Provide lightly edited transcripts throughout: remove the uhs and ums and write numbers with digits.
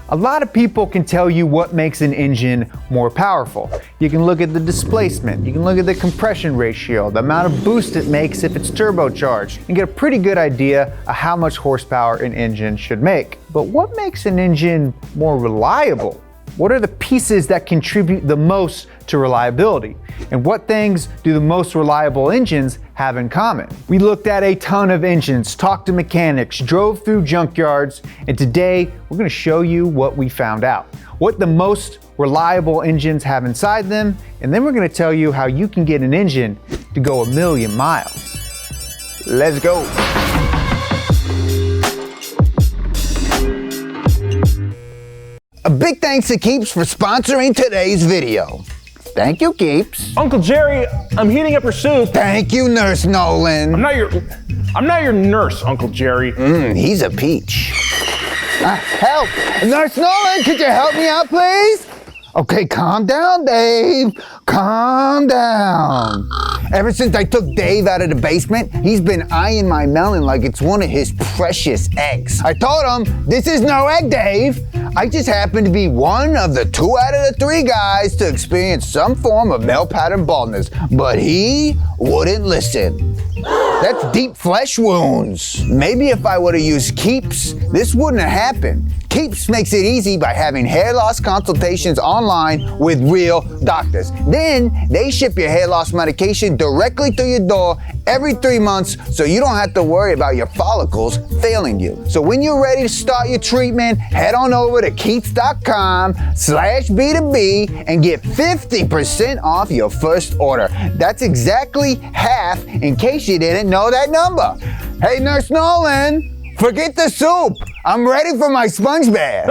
A lot of people can tell you what makes an engine more powerful. You can look at the displacement, you can look at the compression ratio, the amount of boost it makes if it's turbocharged, and get a pretty good idea of how much horsepower an engine should make. But what makes an engine more reliable? What are the pieces that contribute the most to reliability? And what things do the most reliable engines have in common? We looked at a ton of engines, talked to mechanics, drove through junkyards, and today we're going to show you what we found out. What the most reliable engines have inside them, and then we're going to tell you how you can get an engine to go 1,000,000 miles. Let's go. A big thanks to Keeps for sponsoring today's video. Thank you, Keeps. Uncle Jerry, I'm heating up your soup. Thank you, Nurse Nolan. I'm not your nurse, Uncle Jerry. He's a peach. Help! Nurse Nolan, could you help me out, please? Okay, calm down, Dave. Calm down. Ever since I took Dave out of the basement, he's been eyeing my melon like it's one of his precious eggs. I told him, this is no egg, Dave. I just happen to be one of the 2 out of the 3 guys to experience some form of male pattern baldness, but he wouldn't listen. That's deep flesh wounds. Maybe if I would have used Keeps, this wouldn't have happened. Keeps makes it easy by having hair loss consultations online with real doctors. Then they ship your hair loss medication directly to your door every 3 months, so you don't have to worry about your follicles failing you. So when you're ready to start your treatment, head on over to keeps.com/B2B and get 50% off your first order. That's exactly half in case you didn't know that number. Hey, Nurse Nolan, forget the soup. I'm ready for my sponge bath.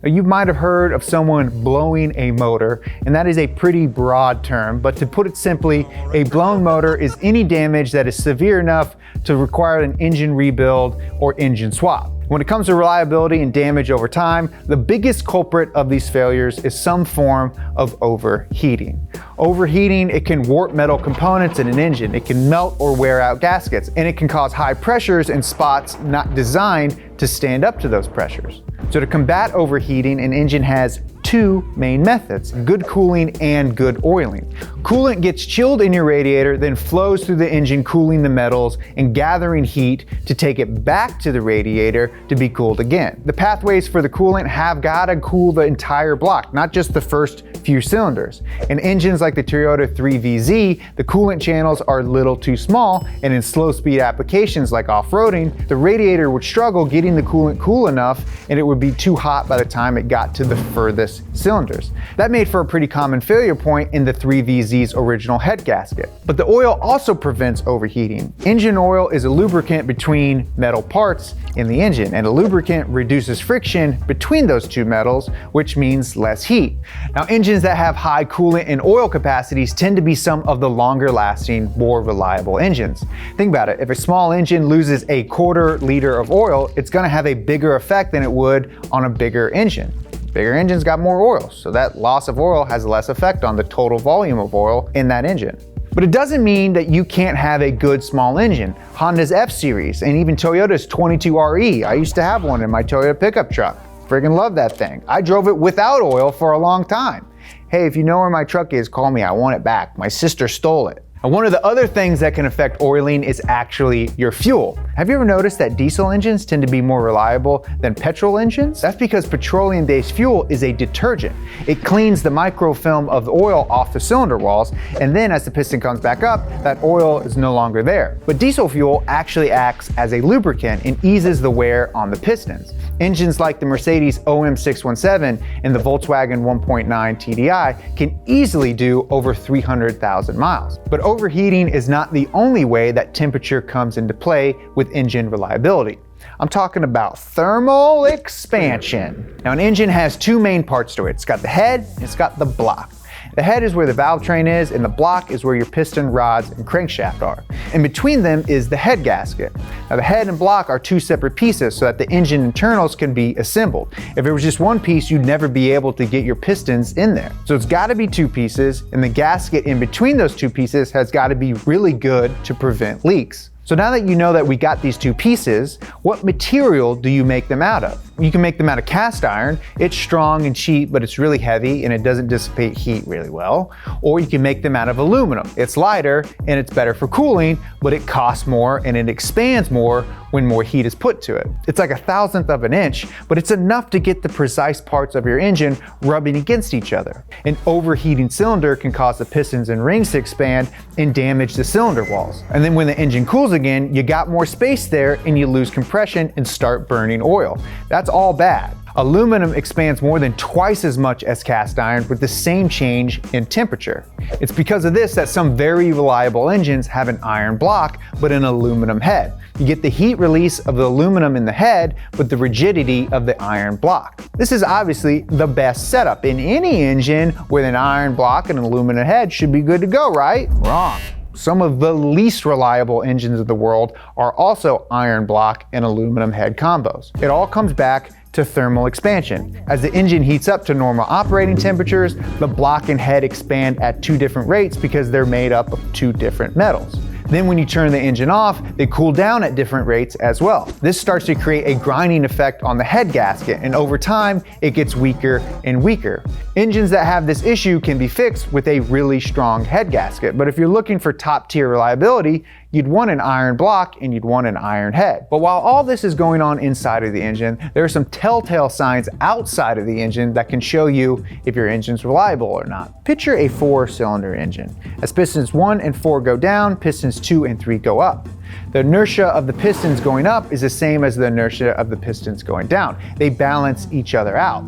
You might have heard of someone blowing a motor, and that is a pretty broad term, but to put it simply, a blown motor is any damage that is severe enough to require an engine rebuild or engine swap. When it comes to reliability and damage over time, the biggest culprit of these failures is some form of overheating. Overheating, it can warp metal components in an engine, it can melt or wear out gaskets, and it can cause high pressures in spots not designed to stand up to those pressures. So to combat overheating, an engine has 2 main methods: good cooling and good oiling. Coolant gets chilled in your radiator, then flows through the engine, cooling the metals and gathering heat to take it back to the radiator to be cooled again. The pathways for the coolant have got to cool the entire block, not just the first few cylinders. In engines like the Toyota 3VZ, the coolant channels are a little too small, and in slow speed applications like off-roading, the radiator would struggle getting the coolant cool enough, and it would be too hot by the time it got to the furthest cylinders. That made for a pretty common failure point in the 3VZ's original head gasket. But the oil also prevents overheating. Engine oil is a lubricant between metal parts in the engine, and a lubricant reduces friction between those 2 metals, which means less heat. Now, engines that have high coolant and oil capacities tend to be some of the longer lasting, more reliable engines. Think about it, if a small engine loses a 1/4 liter of oil, it's going to have a bigger effect than it would on a bigger engine. Bigger engines got more oil, so that loss of oil has less effect on the total volume of oil in that engine. But it doesn't mean that you can't have a good small engine. Honda's F-Series and even Toyota's 22RE, I used to have one in my Toyota pickup truck. Friggin' love that thing. I drove it without oil for a long time. Hey, if you know where my truck is, call me, I want it back. My sister stole it. And one of the other things that can affect oiling is actually your fuel. Have you ever noticed that diesel engines tend to be more reliable than petrol engines? That's because petroleum-based fuel is a detergent. It cleans the microfilm of the oil off the cylinder walls, and then as the piston comes back up, that oil is no longer there. But diesel fuel actually acts as a lubricant and eases the wear on the pistons. Engines like the Mercedes OM617 and the Volkswagen 1.9 TDI can easily do over 300,000 miles. But overheating is not the only way that temperature comes into play with engine reliability. I'm talking about thermal expansion. Now, an engine has 2 main parts to it. It's got the head and it's got the block. The head is where the valve train is, and the block is where your piston rods and crankshaft are. In between them is the head gasket. Now, the head and block are 2 separate pieces so that the engine internals can be assembled. If it was just one piece, you'd never be able to get your pistons in there. So it's got to be 2 pieces, and the gasket in between those 2 pieces has got to be really good to prevent leaks. So now that you know that we got these two pieces, what material do you make them out of? You can make them out of cast iron. It's strong and cheap, but it's really heavy and it doesn't dissipate heat really well. Or you can make them out of aluminum. It's lighter and it's better for cooling, but it costs more and it expands more when more heat is put to it. It's like 1/1000th of an inch, but it's enough to get the precise parts of your engine rubbing against each other. An overheating cylinder can cause the pistons and rings to expand and damage the cylinder walls. And then when the engine cools again, you got more space there and you lose compression and start burning oil. That's all bad. Aluminum expands more than twice as much as cast iron with the same change in temperature. It's because of this that some very reliable engines have an iron block but an aluminum head. You get the heat release of the aluminum in the head but the rigidity of the iron block. This is obviously the best setup. In any engine with an iron block and an aluminum head should be good to go, right? Wrong. Some of the least reliable engines of the world are also iron block and aluminum head combos. It all comes back to thermal expansion. As the engine heats up to normal operating temperatures, the block and head expand at two different rates because they're made up of two different metals. Then when you turn the engine off, they cool down at different rates as well. This starts to create a grinding effect on the head gasket, and over time, it gets weaker and weaker. Engines that have this issue can be fixed with a really strong head gasket, but if you're looking for top tier reliability, you'd want an iron block and you'd want an iron head. But while all this is going on inside of the engine, there are some telltale signs outside of the engine that can show you if your engine's reliable or not. Picture a 4-cylinder engine. As pistons 1 and 4 go down, pistons 2 and 3 go up. The inertia of the pistons going up is the same as the inertia of the pistons going down. They balance each other out.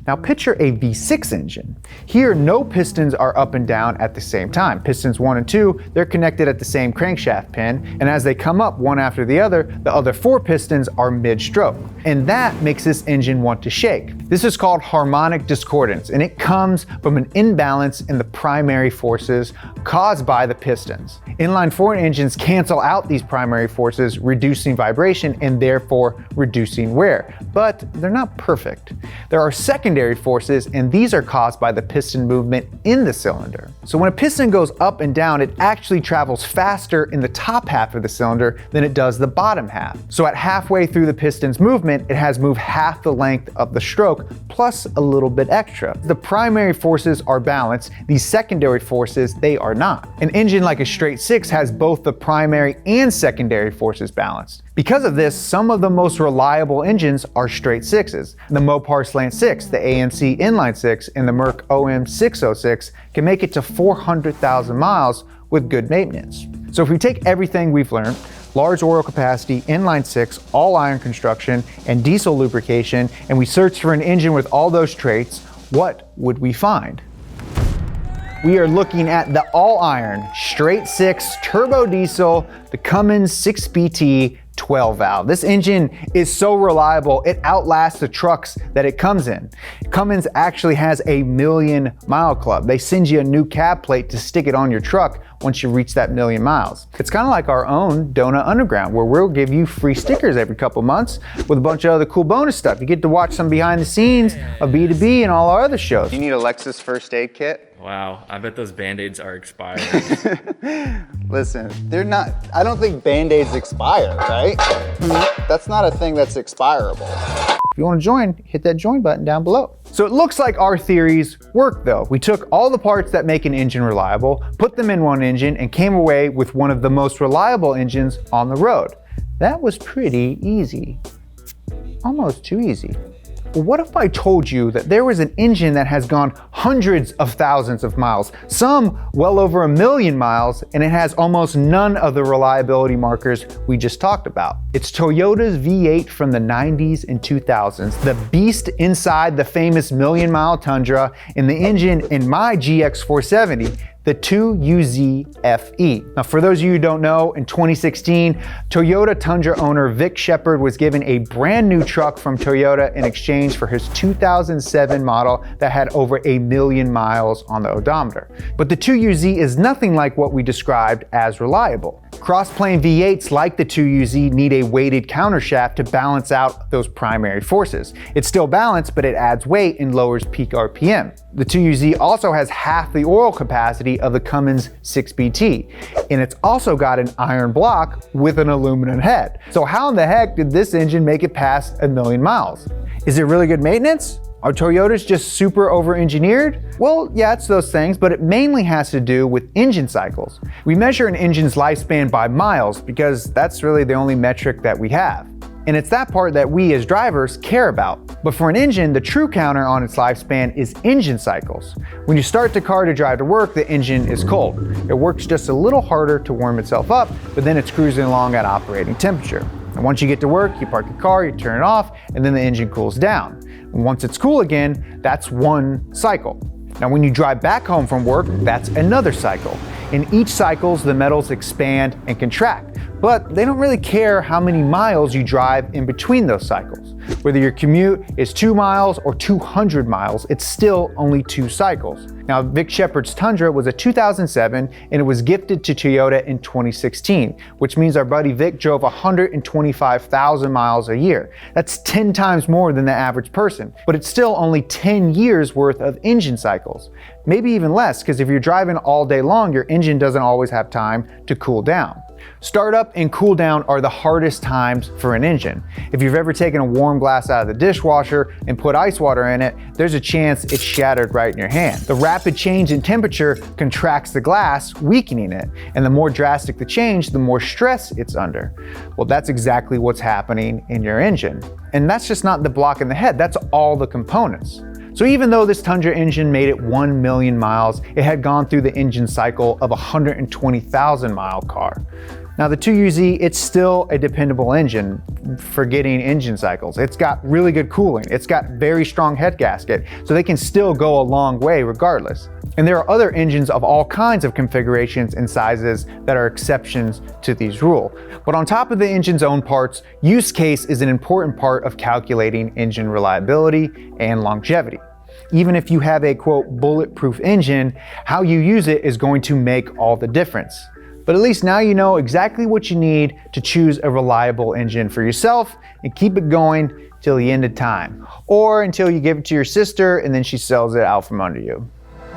Now picture a V6 engine. Here, no pistons are up and down at the same time. Pistons 1 and 2, they're connected at the same crankshaft pin, and as they come up one after the other 4 pistons are mid-stroke. And that makes this engine want to shake. This is called harmonic discordance, and it comes from an imbalance in the primary forces caused by the pistons. Inline-4 engines cancel out these primary forces, reducing vibration and therefore reducing wear. But they're not perfect. There are secondary forces, and these are caused by the piston movement in the cylinder. So when a piston goes up and down, it actually travels faster in the top half of the cylinder than it does the bottom half. So at halfway through the piston's movement, it has moved half the length of the stroke plus a little bit extra. The primary forces are balanced. These secondary forces, they are not. An engine like a straight 6 has both the primary and secondary forces balanced. Because of this, some of the most reliable engines are straight 6s. The Mopar Slant 6, the AMC Inline 6, and the Merc OM 606 can make it to 400,000 miles with good maintenance. So if we take everything we've learned, large oil capacity, inline 6, all iron construction, and diesel lubrication, and we search for an engine with all those traits, what would we find? We are looking at the all iron, straight 6, turbo diesel, the Cummins 6BT 12 valve. This engine is so reliable, it outlasts the trucks that it comes in. Cummins actually has a 1,000,000-mile club. They send you a new cab plate to stick it on your truck once you reach that 1,000,000 miles. It's kind of like our own Donut Underground, where we'll give you free stickers every couple months with a bunch of other cool bonus stuff. You get to watch some behind the scenes of B2B and all our other shows. You need a Lexus first aid kit? Wow, I bet those Band-Aids are expired. Listen, they're not, I don't think Band-Aids expire, right? That's not a thing that's expirable. If you want to join, hit that join button down below. So it looks like our theories work though. We took all the parts that make an engine reliable, put them in one engine, and came away with one of the most reliable engines on the road. That was pretty easy. Almost too easy. Well, what if I told you that there was an engine that has gone hundreds of thousands of miles, some well over 1,000,000 miles, and it has almost none of the reliability markers we just talked about? It's Toyota's V8 from the 90s and 2000s, the beast inside the famous 1,000,000-mile Tundra, and the engine in my GX470, the 2UZ-FE. Now, for those of you who don't know, in 2016, Toyota Tundra owner Vic Shepard was given a brand new truck from Toyota in exchange for his 2007 model that had over 1,000,000 miles on the odometer. But the 2UZ is nothing like what we described as reliable. Cross-plane V8s like the 2UZ need a weighted countershaft to balance out those primary forces. It's still balanced, but it adds weight and lowers peak RPM. The 2UZ also has half the oil capacity of the Cummins 6BT, and it's also got an iron block with an aluminum head. So how in the heck did this engine make it past 1,000,000 miles? Is it really good maintenance? Are Toyotas just super over-engineered? Well, yeah, it's those things, but it mainly has to do with engine cycles. We measure an engine's lifespan by miles because that's really the only metric that we have. And it's that part that we as drivers care about. But for an engine, the true counter on its lifespan is engine cycles. When you start the car to drive to work, the engine is cold. It works just a little harder to warm itself up, but then it's cruising along at operating temperature. And once you get to work, you park your car, you turn it off, and then the engine cools down. And once it's cool again, that's one cycle. Now when you drive back home from work, that's another cycle. In each cycles, the metals expand and contract, but they don't really care how many miles you drive in between those cycles. Whether your commute is 2 miles or 200 miles, it's still only 2 cycles. Now, Vic Shepard's Tundra was a 2007 and it was gifted to Toyota in 2016, which means our buddy Vic drove 125,000 miles a year. That's 10 times more than the average person, but it's still only 10 years worth of engine cycles. Maybe even less, because if you're driving all day long, your engine doesn't always have time to cool down. Startup and cool down are the hardest times for an engine. If you've ever taken a warm glass out of the dishwasher and put ice water in it, there's a chance it's shattered right in your hand. The rapid change in temperature contracts the glass, weakening it. And the more drastic the change, the more stress it's under. Well, that's exactly what's happening in your engine. And that's just not the block in the head, that's all the components. So even though this Tundra engine made it 1,000,000 miles, it had gone through the engine cycle of a 120,000 mile car. Now the 2UZ, it's still a dependable engine for getting engine cycles. It's got really good cooling. It's got very strong head gasket, so they can still go a long way regardless. And there are other engines of all kinds of configurations and sizes that are exceptions to these rules. But on top of the engine's own parts, use case is an important part of calculating engine reliability and longevity. Even if you have a quote bulletproof engine, how you use it is going to make all the difference. But at least now you know exactly what you need to choose a reliable engine for yourself and keep it going till the end of time. Or until you give it to your sister and then she sells it out from under you.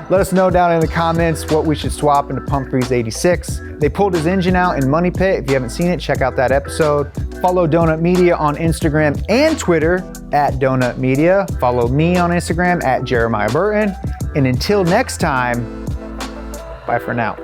Let us know down in the comments what we should swap into Pumphrey's 86. They pulled his engine out in Money Pit. If you haven't seen it, check out that episode. Follow Donut Media on Instagram and Twitter @Donut Media. Follow me on Instagram @Jeremiah Burton. And until next time, bye for now.